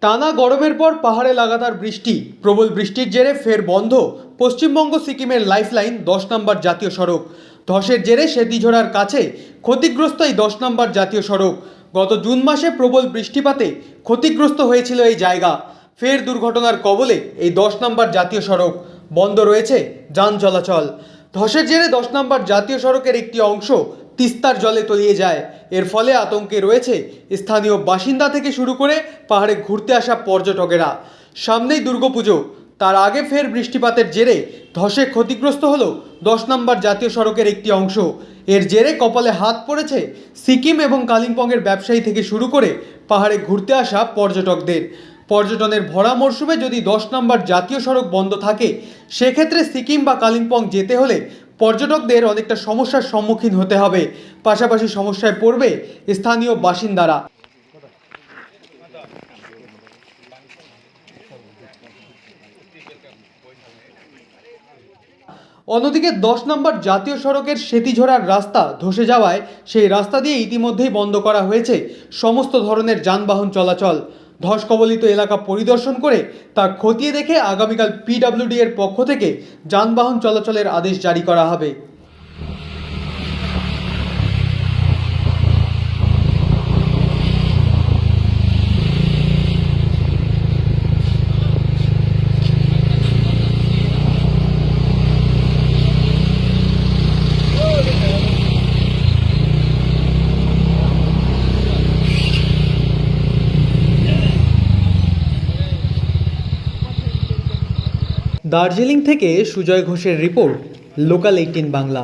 টানা গরমের পর পাহাড়ে লাগাতার বৃষ্টি, প্রবল বৃষ্টির জেরে ফের বন্ধ পশ্চিমবঙ্গ সিকিমের লাইফলাইন 10 নম্বর জাতীয় সড়ক। ধসের জেরে সেতিঝোড়ার কাছে ক্ষতিগ্রস্ত এই 10 নম্বর জাতীয় সড়ক। গত জুন মাসে প্রবল বৃষ্টিপাতে ক্ষতিগ্রস্ত হয়েছিল এই জায়গা। ফের দুর্ঘটনার কবলে এই 10 নম্বর জাতীয় সড়ক, বন্ধ রয়েছে যান চলাচল। ধসের জেরে 10 নম্বর জাতীয় সড়কের একটি অংশ তিস্তার জলে তলিয়ে যায়। এর ফলে আতঙ্কে রয়েছে স্থানীয় বাসিন্দা থেকে শুরু করে পাহাড়ে ঘুরতে আসা পর্যটকেরা। সামনেই দুর্গাপুজো, তার আগে ফের বৃষ্টিপাতের জেরে ধসে ক্ষতিগ্রস্ত হলো 10 নম্বর জাতীয় সড়কের একটি অংশ। এর জেরে কপালে হাত পড়েছে সিকিম এবং কালিম্পংয়ের ব্যবসায়ী থেকে শুরু করে পাহাড়ে ঘুরতে আসা পর্যটকদের। পর্যটনের ভরা মরশুমে যদি 10 নম্বর জাতীয় সড়ক বন্ধ থাকে, সেক্ষেত্রে সিকিম বা কালিম্পং যেতে হলে পর্যটকদের অনেকটা সমস্যার সম্মুখীন হতে হবে। পাশাপাশি সমস্যায় পড়বে স্থানীয় বাসিন্দারা। অন্যদিকে 10 নম্বর জাতীয় সড়কের সেতিঝোড়ার রাস্তা ধসে যাওয়ায় সেই রাস্তা দিয়ে ইতিমধ্যেই বন্ধ করা হয়েছে সমস্ত ধরনের যানবাহন চলাচল। ধস কবলিত এলাকা পরিদর্শন করে তা খতিয়ে দেখে আগামীকাল পিডব্লিউডি এর পক্ষ থেকে যানবাহন চলাচলের আদেশ জারি করা হবে। দার্জিলিং থেকে সুজয় ঘোষের রিপোর্ট, লোকাল 18 বাংলা।